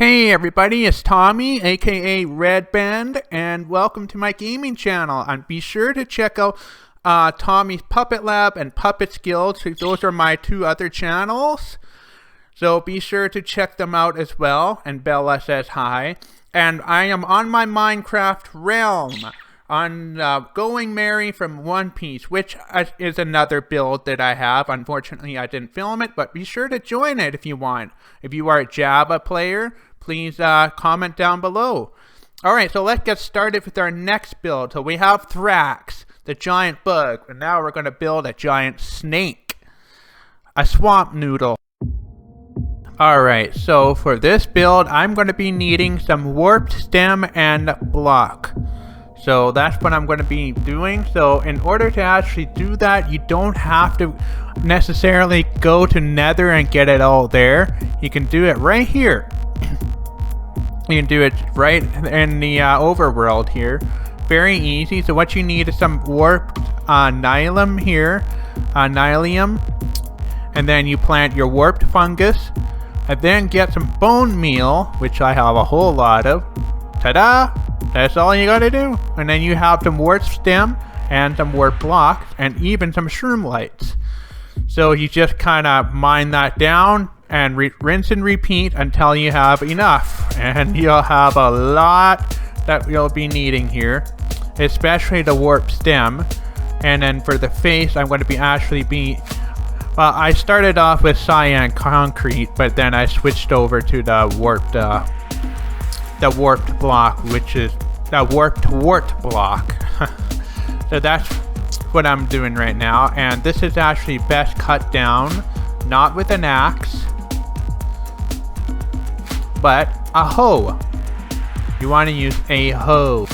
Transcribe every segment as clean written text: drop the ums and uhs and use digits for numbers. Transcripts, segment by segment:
Hey everybody, it's Tommy, aka Red Band, and welcome to my gaming channel. And be sure to check out Tommy's Puppet Lab and Puppets Guild. So those are my two other channels. So be sure to check them out as well. And Bella says hi. And I am on my Minecraft realm on Going Merry from One Piece, which is another build that I have. Unfortunately, I didn't film it, but be sure to join it if you want. If you are a Java player, please comment down below. Alright, so let's get started with our next build. So we have Thrax, the giant bug, and now we're going to build a giant snake. A swamp noodle. Alright, so for this build, I'm going to be needing some warped stem and block. So that's what I'm going to be doing. So in order to actually do that, you don't have to necessarily go to Nether and get it all there. You can do it right here. You can do it right in the overworld here. Very easy. So what you need is some warped nylium here. Nylium. And then you plant your warped fungus. And then get some bone meal, which I have a whole lot of. Ta-da! That's all you gotta do. And then you have some warped stem and some warped blocks and even some shroom lights. So you just kind of mine that down and rinse and repeat until you have enough. And you'll have a lot that you'll be needing here, especially the warped stem. And then for the face, I'm going to be well, I started off with cyan concrete, but then I switched over to the warped block, which is the warped wart block. So that's what I'm doing right now, and this is actually best cut down, not with an axe, but a hoe. You want to use a hoe.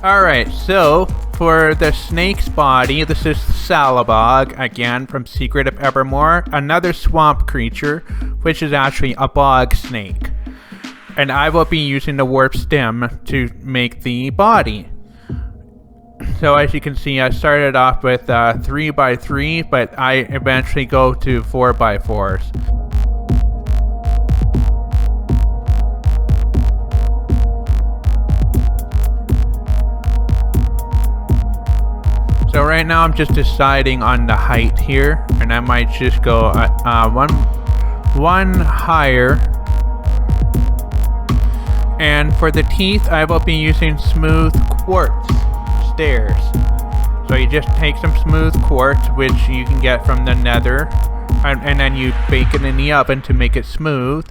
Alright, so for the snake's body, this is Salabog, again from Secret of Evermore, another swamp creature, which is actually a bog snake. And I will be using the warp stem to make the body. So as you can see, I started off with 3x3, but I eventually go to 4x4s. So right now I'm just deciding on the height here, and I might just go one higher. And for the teeth, I will be using smooth quartz stairs. So you just take some smooth quartz, which you can get from the Nether, and then you bake it in the oven to make it smooth,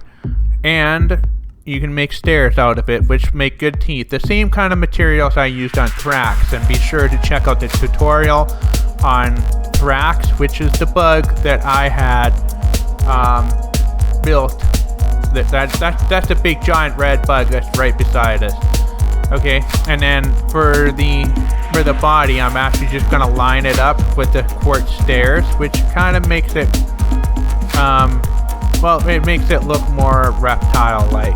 and you can make stairs out of it, which make good teeth. The same kind of materials I used on Thrax, and be sure to check out the tutorial on Thrax, which is the bug that I had built. That's a big giant red bug that's right beside us. Okay, and then for the body, I'm actually just gonna line it up with the quartz stairs, which kind of makes it well, it makes it look more reptile-like.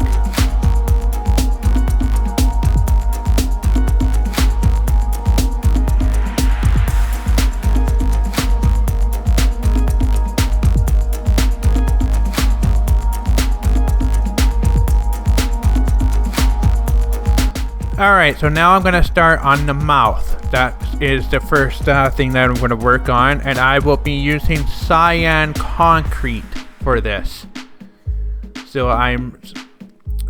Alright, so now I'm going to start on the mouth. That is the first thing that I'm going to work on, and I will be using cyan concrete for this. So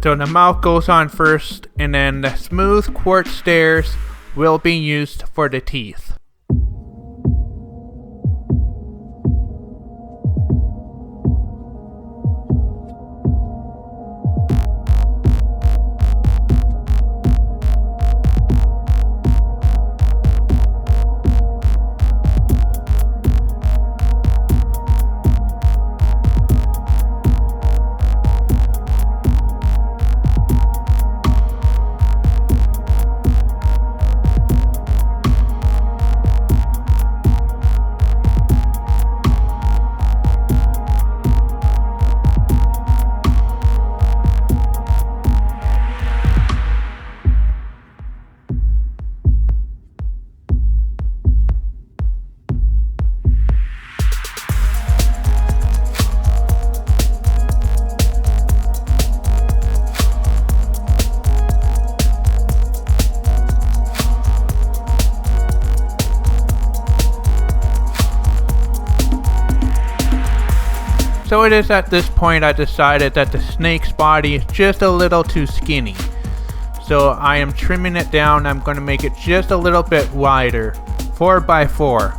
the mouth goes on first, and then the smooth quartz stairs will be used for the teeth. So it is at this point I decided that the snake's body is just a little too skinny. So I am trimming it down. I'm going to make it just a little bit wider, 4 by 4.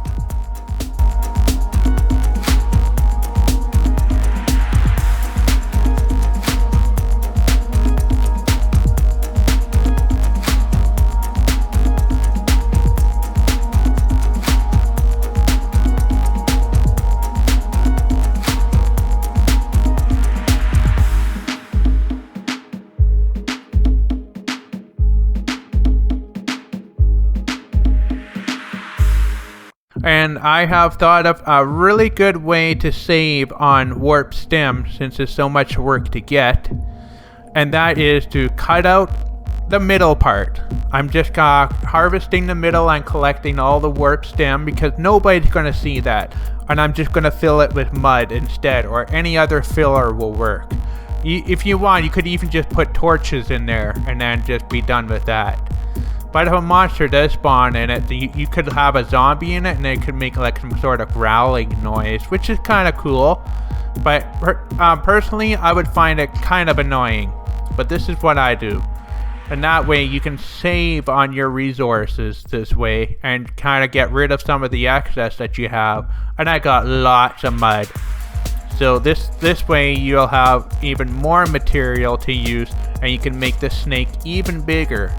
And I have thought of a really good way to save on warp stem since it's so much work to get. And that is to cut out the middle part. I'm just harvesting the middle and collecting all the warp stem because nobody's going to see that. And I'm just going to fill it with mud instead, or any other filler will work. If you want, you could even just put torches in there and then just be done with that. But if a monster does spawn in it, you could have a zombie in it and it could make like some sort of growling noise, which is kind of cool. But personally, I would find it kind of annoying. But this is what I do. And that way you can save on your resources this way and kind of get rid of some of the excess that you have. And I got lots of mud. So this way you'll have even more material to use and you can make the snake even bigger.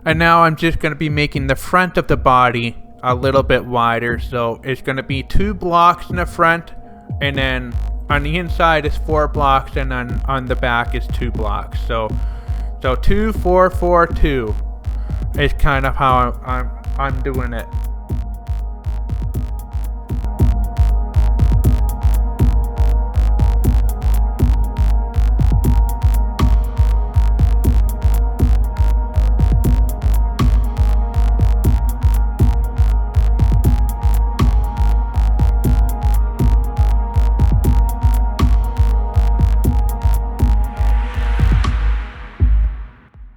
And now I'm just going to be making the front of the body a little bit wider. So it's going to be 2 blocks in the front, and then on the inside is 4 blocks, and then on the back is 2 blocks. So 2, 4, 4, 2 is kind of how I'm doing it.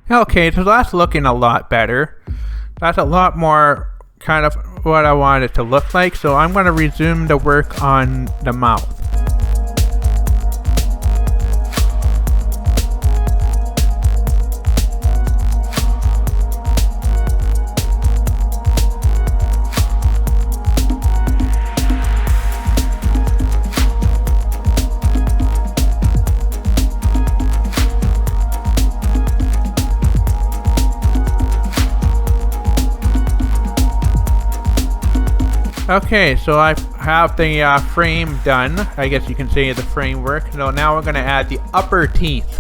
Okay, so that's looking a lot better. That's a lot more kind of what I want it to look like. So I'm going to resume the work on the mouth. Okay, so I have the frame done. I guess you can say the framework. So now we're going to add the upper teeth.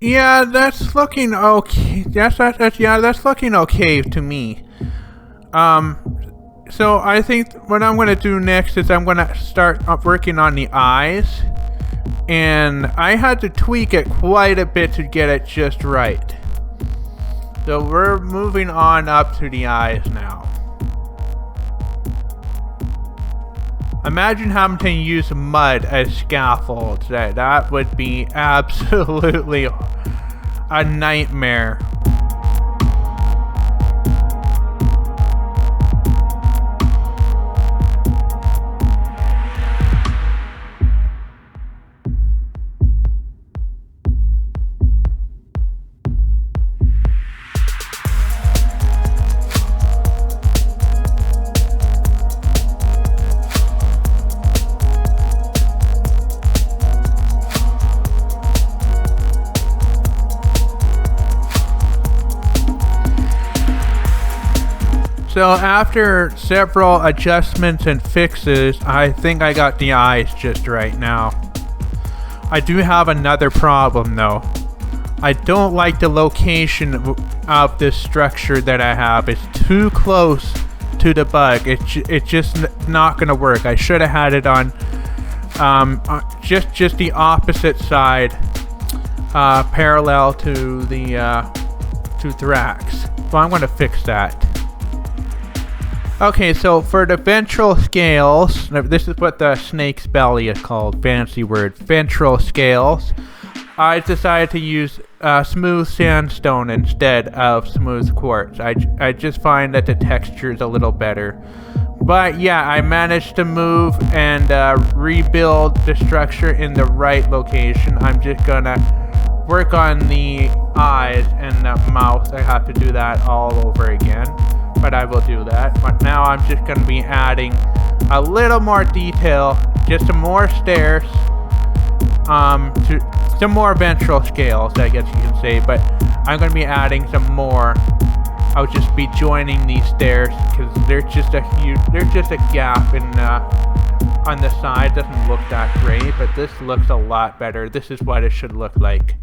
Yeah, that's looking okay. That's looking okay to me. So I think what I'm going to do next is I'm going to start working on the eyes. And I had to tweak it quite a bit to get it just right. So we're moving on up to the eyes now. Imagine having to use mud as scaffolds. That would be absolutely a nightmare. So after several adjustments and fixes, I think I got the eyes just right now. I do have another problem though. I don't like the location of this structure that I have. It's too close to the bug. It's just not gonna work. I should have had it on just the opposite side, parallel to the to Thrax. So I'm gonna fix that. Okay, so for the ventral scales, this is what the snake's belly is called, fancy word, ventral scales. I decided to use smooth sandstone instead of smooth quartz. I just find that the texture is a little better. But yeah, I managed to move and rebuild the structure in the right location. I'm just gonna work on the eyes and the mouth. I have to do that all over again, but I will do that. But now I'm just gonna be adding a little more detail, just some more stairs, to some more ventral scales, I guess you can say, but I'm going to be adding some more. I'll just be joining these stairs because there's just a gap in on the side. Doesn't look that great, but this looks a lot better. This is what it should look like.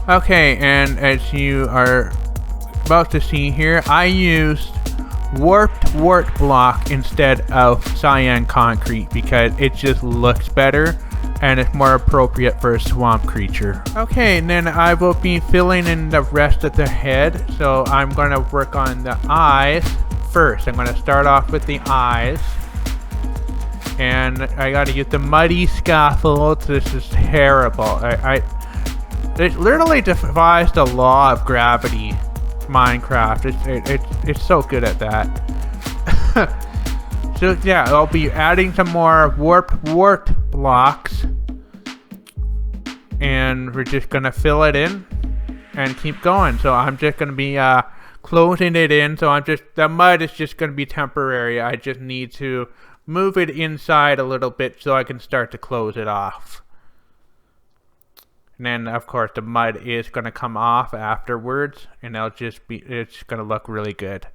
Okay, and as you are about to see here, I used warped wart block instead of cyan concrete because it just looks better and it's more appropriate for a swamp creature. Okay, and then I will be filling in the rest of the head, so I'm going to work on the eyes first. I'm going to start off with the eyes. And I got to use the muddy scaffold. This is terrible. It literally defies the law of gravity, Minecraft. It's so good at that. So yeah, I'll be adding some more wart blocks, and we're just gonna fill it in and keep going. So I'm just gonna be closing it in. So the mud is just gonna be temporary. I just need to move it inside a little bit so I can start to close it off. And then, of course, the mud is going to come off afterwards, and it's going to look really good.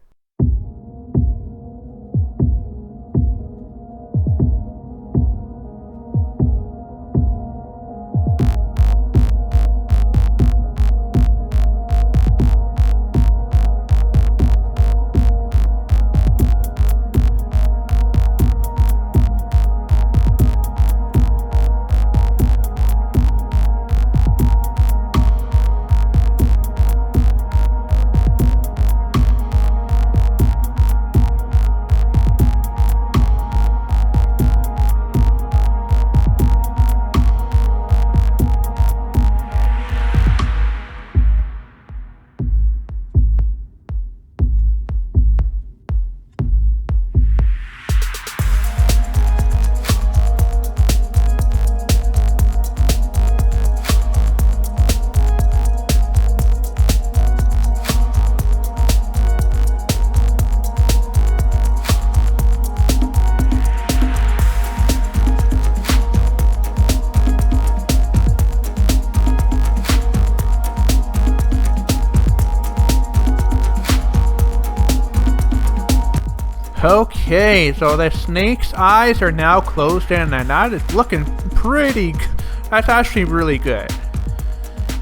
Okay, so the snake's eyes are now closed in, and that is looking pretty good. That's actually really good.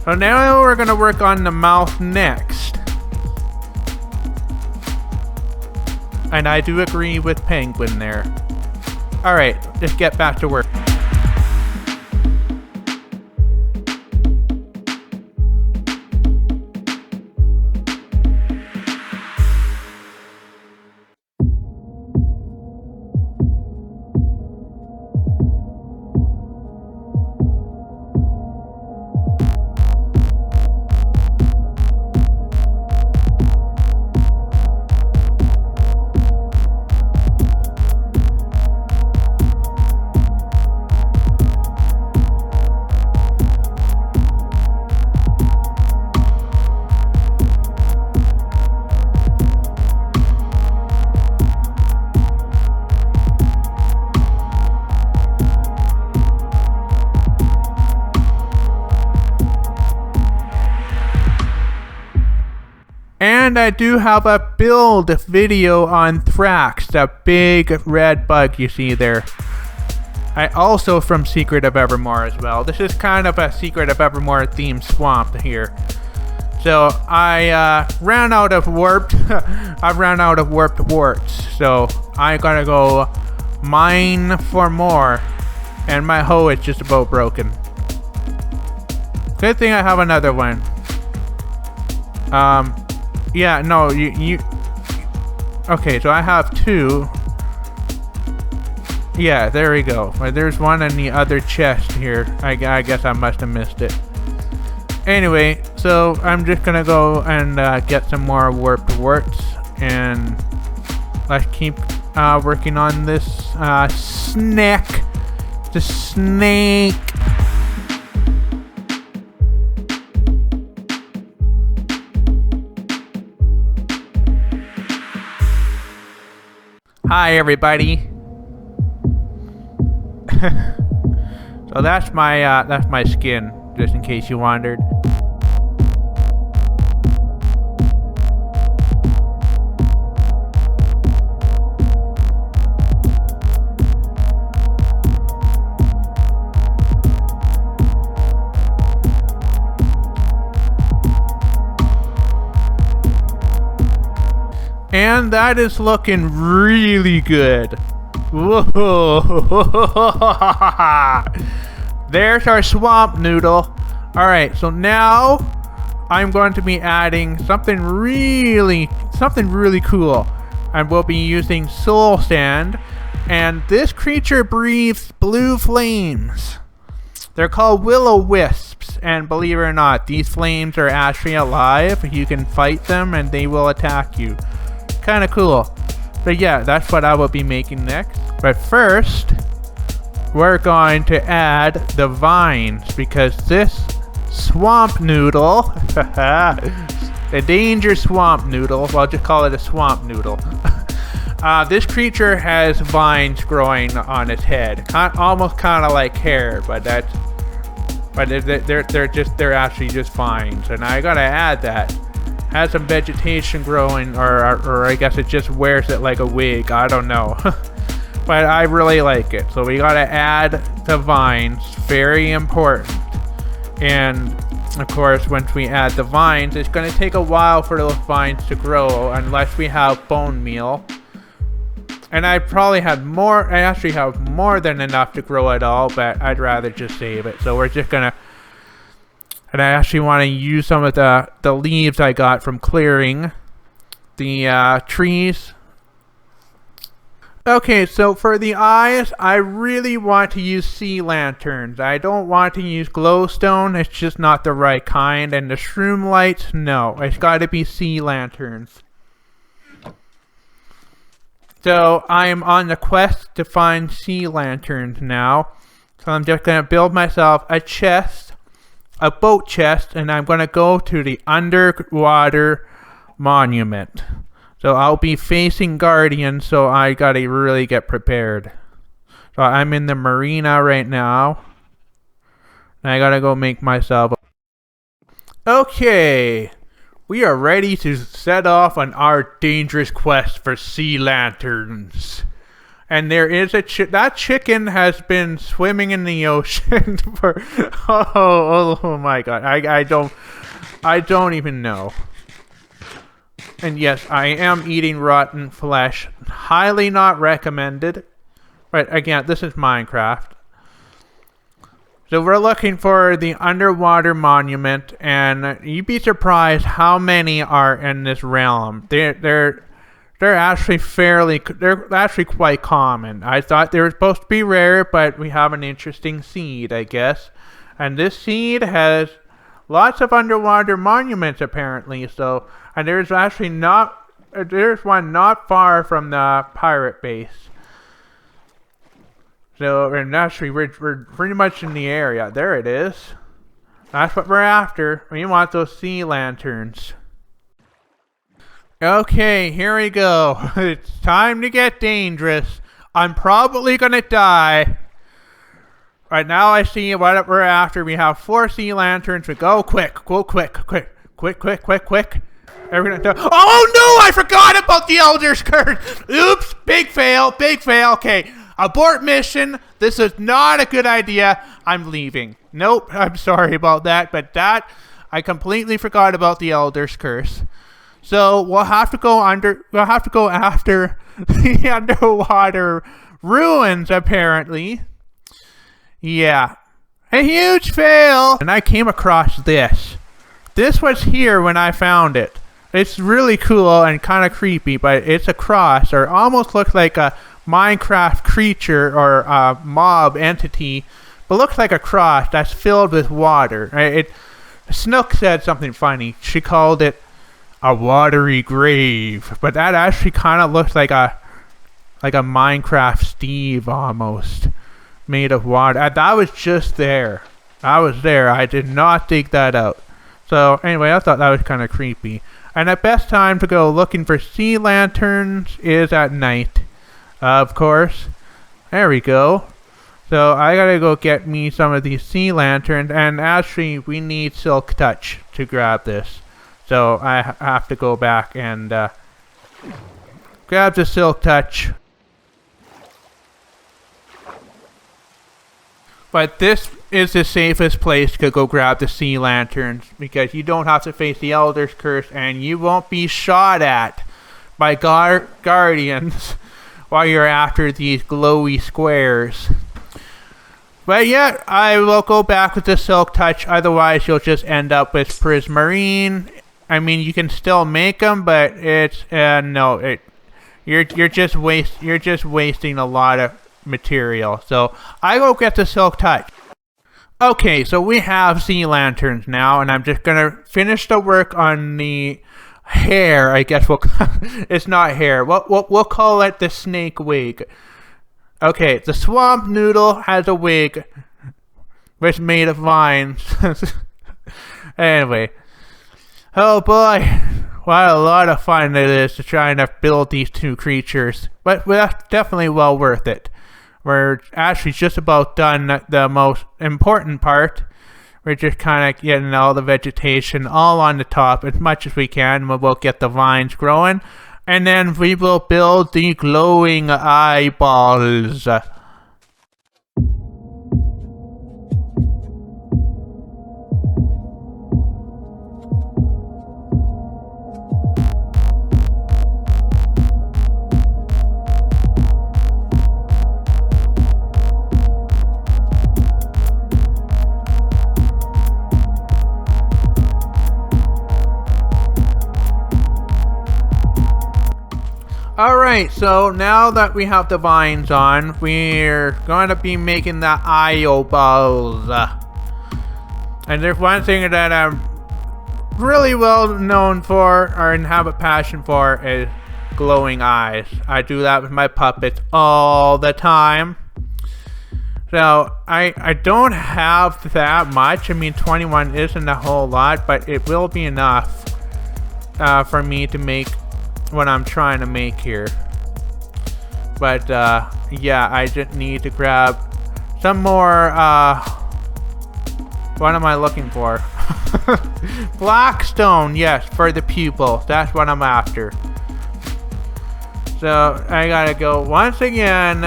So now we're going to work on the mouth next. And I do agree with Penguin there. Alright, let's get back to work. And I do have a build video on Thrax, the big red bug you see there. I also from Secret of Evermore as well. This is kind of a Secret of Evermore themed swamp here. So I ran out of warped. I've ran out of warped warts. So I gotta go mine for more, and my hoe is just about broken. Good thing I have another one. Yeah, no, you. Okay, so I have two. Yeah, there we go. There's one in the other chest here. I guess I must have missed it. Anyway, so I'm just gonna go and get some more warped warts, and let's keep working on this snack. The snake. Hi everybody. So that's my skin, just in case you wondered. And that is looking really good. Whoa. There's our swamp noodle. Alright, so now I'm going to be adding something really cool. And we'll be using soul sand. And this creature breathes blue flames. They're called will-o-wisps. And believe it or not, these flames are actually alive. You can fight them and they will attack you. Kind of cool. But yeah, that's what I will be making next. But first, we're going to add the vines, because this swamp noodle, the danger swamp noodle, well, I'll just call it a swamp noodle. This creature has vines growing on its head, almost kind of like hair, but they're actually just vines, and I gotta add that. Has some vegetation growing, or I guess it just wears it like a wig. I don't know. But I really like it. So we gotta add the vines. Very important. And of course, once we add the vines, it's gonna take a while for those vines to grow unless we have bone meal. And I probably had more. I actually have more than enough to grow it all, but I'd rather just save it. So we're just gonna. And I actually want to use some of the leaves I got from clearing the trees. Okay, so for the eyes, I really want to use sea lanterns. I don't want to use glowstone. It's just not the right kind. And the shroom lights, no. It's got to be sea lanterns. So I am on the quest to find sea lanterns now. So I'm just going to build myself a chest. A boat chest, and I'm going to go to the underwater monument. So I'll be facing Guardian, so I got to really get prepared. So I'm in the marina right now. And I got to go make myself. Okay. We are ready to set off on our dangerous quest for sea lanterns. And there is that chicken has been swimming in the ocean for oh my god. I don't even know. And yes, I am eating rotten flesh. Highly not recommended. But again, this is Minecraft. So we're looking for the underwater monument, and you'd be surprised how many are in this realm. They're actually quite common. I thought they were supposed to be rare, but we have an interesting seed, I guess. And this seed has lots of underwater monuments apparently. So, and there's one not far from the pirate base. So, and actually we're pretty much in the area. There it is. That's what we're after. We want those sea lanterns. Okay, here we go. It's time to get dangerous. I'm probably gonna die. Right now I see what we're after. We have 4 sea lanterns. We go quick. Oh no, I forgot about the Elder's Curse. Oops, big fail, big fail. Okay, abort mission. This is not a good idea. I'm leaving. Nope, I'm sorry about that, but I completely forgot about the Elder's Curse. So we'll have to go after the underwater ruins, apparently. Yeah. A huge fail! And I came across this. This was here when I found it. It's really cool and kind of creepy, but it's a cross, or almost looks like a Minecraft creature or a mob entity, but looks like a cross that's filled with water. Snook said something funny. She called it a watery grave, but that actually kind of looks like a Minecraft Steve almost, made of water. That was just there. I was there. I did not dig that out. So anyway, I thought that was kind of creepy. And the best time to go looking for sea lanterns is at night, of course. There we go. So I gotta go get me some of these sea lanterns, and actually we need Silk Touch to grab this. So I have to go back and grab the Silk Touch. But this is the safest place to go grab the sea lanterns, because you don't have to face the Elder's Curse, and you won't be shot at by guardians while you're after these glowy squares. But yeah, I will go back with the Silk Touch, otherwise you'll just end up with Prismarine. I mean, you can still make them, but it's you're just wasting a lot of material. So I go get the Silk Touch. Okay, so we have sea lanterns now, and I'm just gonna finish the work on the hair. I guess it's not hair. We'll call it the snake wig. Okay, the swamp noodle has a wig, which is made of vines. Anyway, oh boy, what a lot of fun it is to try and build these two creatures, but that's definitely well worth it. We're actually just about done the most important part. We're just kind of getting all the vegetation all on the top as much as we can. We'll get the vines growing, and then we will build the glowing eyeballs. Alright, so now that we have the vines on, we're going to be making the eyeballs. And there's one thing that I'm really well known for, or have a passion for, is glowing eyes. I do that with my puppets all the time. So, I don't have that much. I mean, 21 isn't a whole lot, but it will be enough for me to make what I'm trying to make here. But yeah, I just need to grab some more what am I looking for? Blackstone, yes, for the pupil. That's what I'm after. So I gotta go once again,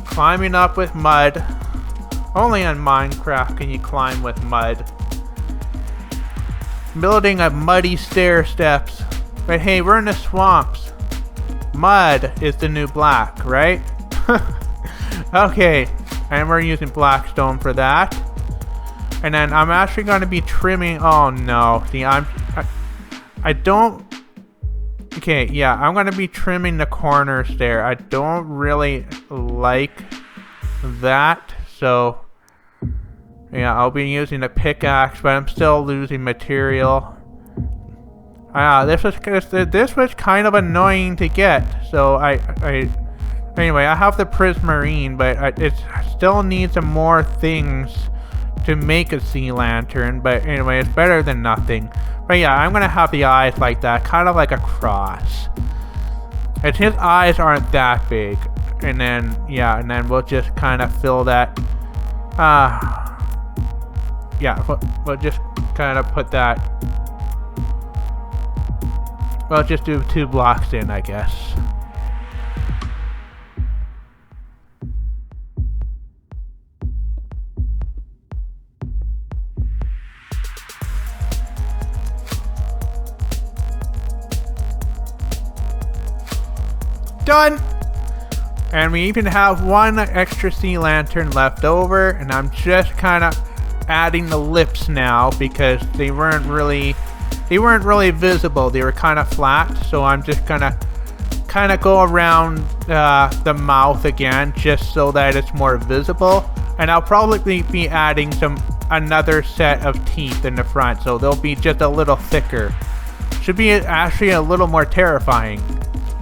climbing up with mud. Only on Minecraft can you climb with mud. Building a muddy stair steps. But hey, we're in the swamps. Mud is the new black, right? Okay, and we're using blackstone for that. And then I'm actually going to be trimming. Oh no, see, I don't. Okay, yeah, I'm going to be trimming the corners there. I don't really like that, so yeah, I'll be using a pickaxe, but I'm still losing material. This was kind of annoying to get. So anyway, I have the prismarine, but it still needs some more things to make a sea lantern. But anyway, it's better than nothing. But yeah, I'm gonna have the eyes like that, kind of like a cross. And his eyes aren't that big. And then yeah, and then we'll just kind of fill that. Yeah, we'll just kind of put that We'll just do 2 blocks in, I guess. Done! And we even have 1 extra sea lantern left over, and I'm just kind of adding the lips now because they weren't really visible. They were kind of flat, so I'm just gonna kind of go around the mouth again just so that it's more visible. And I'll probably be adding another set of teeth in the front, so they'll be just a little thicker. Should be actually a little more terrifying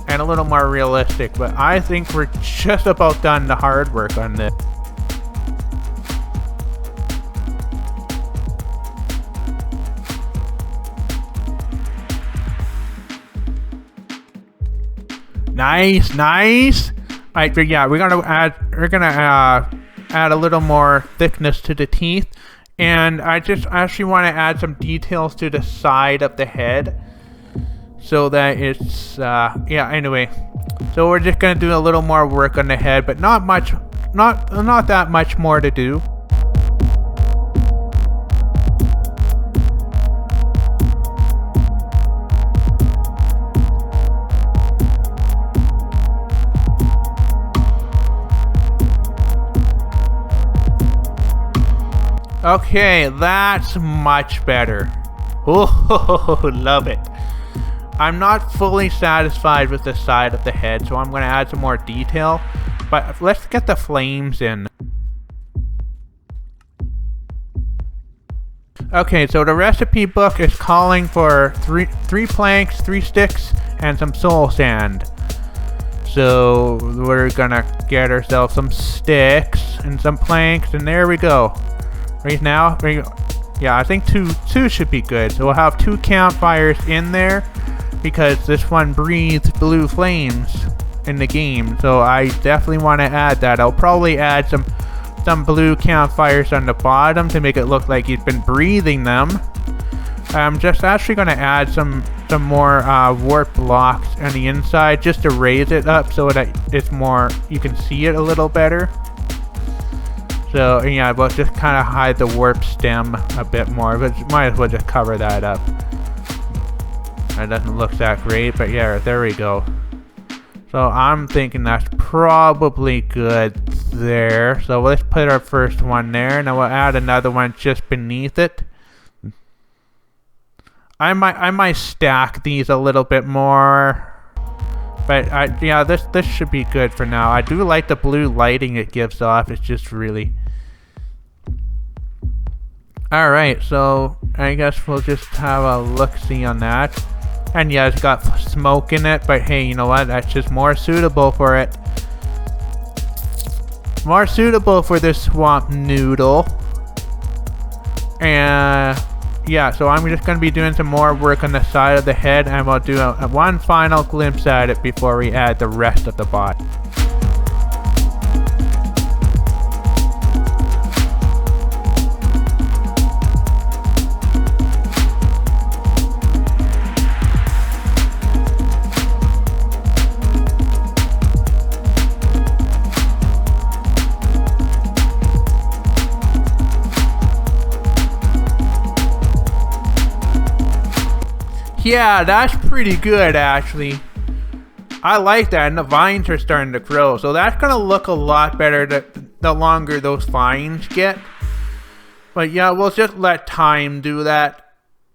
and a little more realistic, but I think we're just about done the hard work on this. Nice, nice. Right, but yeah, we're gonna add a little more thickness to the teeth, and I just actually want to add some details to the side of the head, so that it's yeah. Anyway, so we're just gonna do a little more work on the head, but not much, not that much more to do. Okay, that's much better. Oh, love it. I'm not fully satisfied with the side of the head, so I'm going to add some more detail. But let's get the flames in. Okay, so the recipe book is calling for three planks, 3 sticks, and some soul sand. So we're going to get ourselves some sticks and some planks, and there we go. Right now, yeah, I think two should be good. So we'll have 2 campfires in there because this one breathes blue flames in the game. So I definitely want to add that. I'll probably add some blue campfires on the bottom to make it look like he's been breathing them. I'm just actually going to add some more warp blocks on the inside just to raise it up so that it's more, you can see it a little better. So yeah, we'll just kind of hide the warp stem a bit more, but might as well just cover that up. That doesn't look that great, but yeah, there we go. So I'm thinking that's probably good there. So let's put our first one there, and then we'll add another one just beneath it. I might stack these a little bit more. But yeah, this should be good for now. I do like the blue lighting it gives off. It's just really... Alright, so I guess we'll just have a look-see on that. And yeah, it's got smoke in it, but hey, you know what? That's just more suitable for it. More suitable for this swamp noodle. And... yeah, so I'm just going to be doing some more work on the side of the head, and we'll do one final glimpse at it before we add the rest of the body. Yeah, that's pretty good actually. I like that, and the vines are starting to grow, so that's gonna look a lot better the longer those vines get. But yeah, we'll just let time do that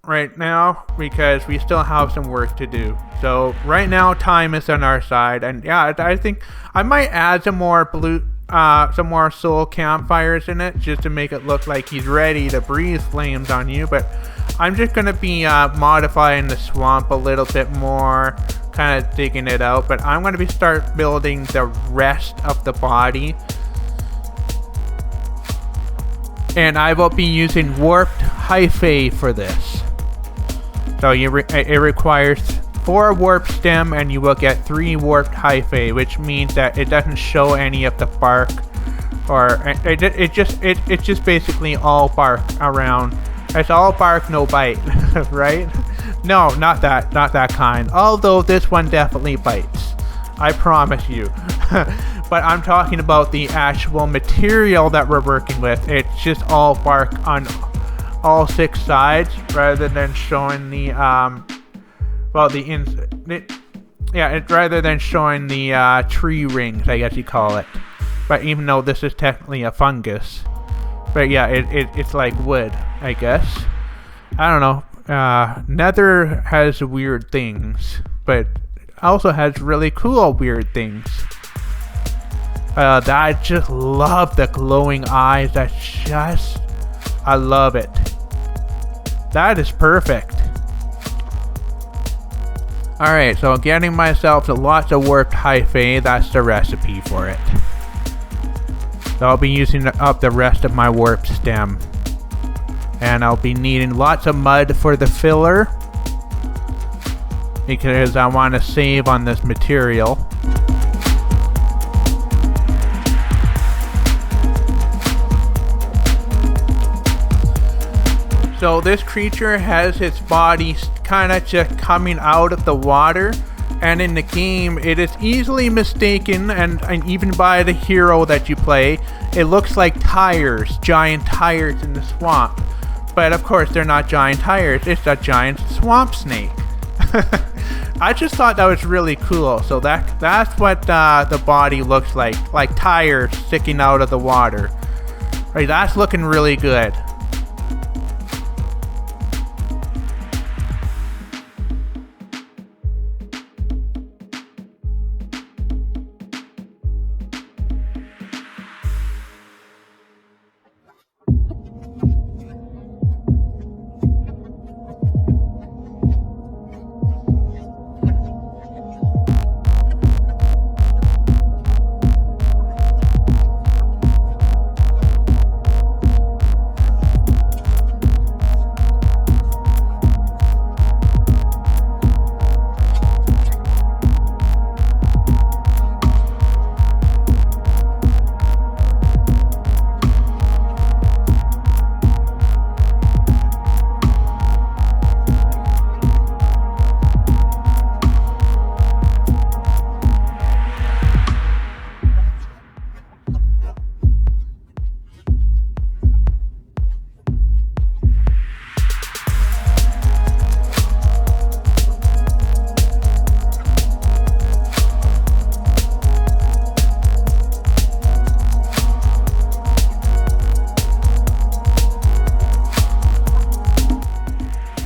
right now because we still have some work to do. So right now time is on our side, and yeah, I think I might add some more soul campfires in it just to make it look like he's ready to breathe flames on you. But I'm just going to be modifying the swamp a little bit more, kind of digging it out. But I'm going to start building the rest of the body. And I will be using warped hyphae for this. So it requires 4 warp stem, and you will get 3 warped hyphae, which means that it doesn't show any of the bark, or it's just basically all bark around. It's all bark, no bite, right? No, not that kind. Although this one definitely bites. I promise you. But I'm talking about the actual material that we're working with. It's just all bark on all 6 sides rather than showing the rather than showing the tree rings, I guess you call it. But even though this is technically a fungus. But yeah, it's like wood, I guess. I don't know. Nether has weird things, but also has really cool weird things. I just love the glowing eyes. I love it. That is perfect. Alright, so getting myself lots of warped hyphae. That's the recipe for it. So I'll be using up the rest of my warp stem. And I'll be needing lots of mud for the filler, because I want to save on this material. So this creature has its body kind of just coming out of the water, and in the game it is easily mistaken, and even by the hero that you play, it looks like tires, giant tires in the swamp. But of course they're not giant tires, it's a giant swamp snake. I just thought that was really cool. So that's what the body looks like tires sticking out of the water. Right, that's looking really good.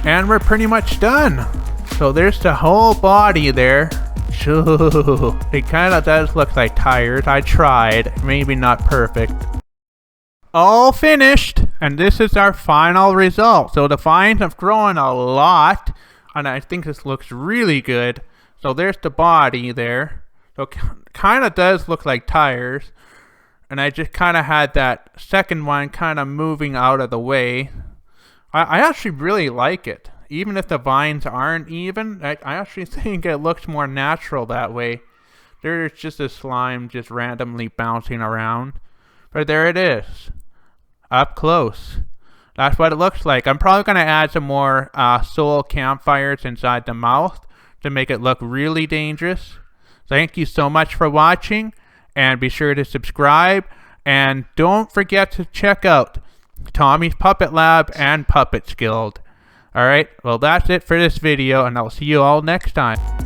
And we're pretty much done. So there's the whole body there. It kind of does look like tires. I tried. Maybe not perfect. All finished. And this is our final result. So the vines have grown a lot. And I think this looks really good. So there's the body there. So kind of does look like tires. And I just kind of had that second one kind of moving out of the way. I actually really like it. Even if the vines aren't even, I actually think it looks more natural that way. There's just a slime just randomly bouncing around. But there it is. Up close. That's what it looks like. I'm probably going to add some more soul campfires inside the mouth to make it look really dangerous. Thank you so much for watching. And be sure to subscribe. And don't forget to check out Tommy's Puppet Lab and Puppets Guild. Alright, well that's it for this video, and I'll see you all next time.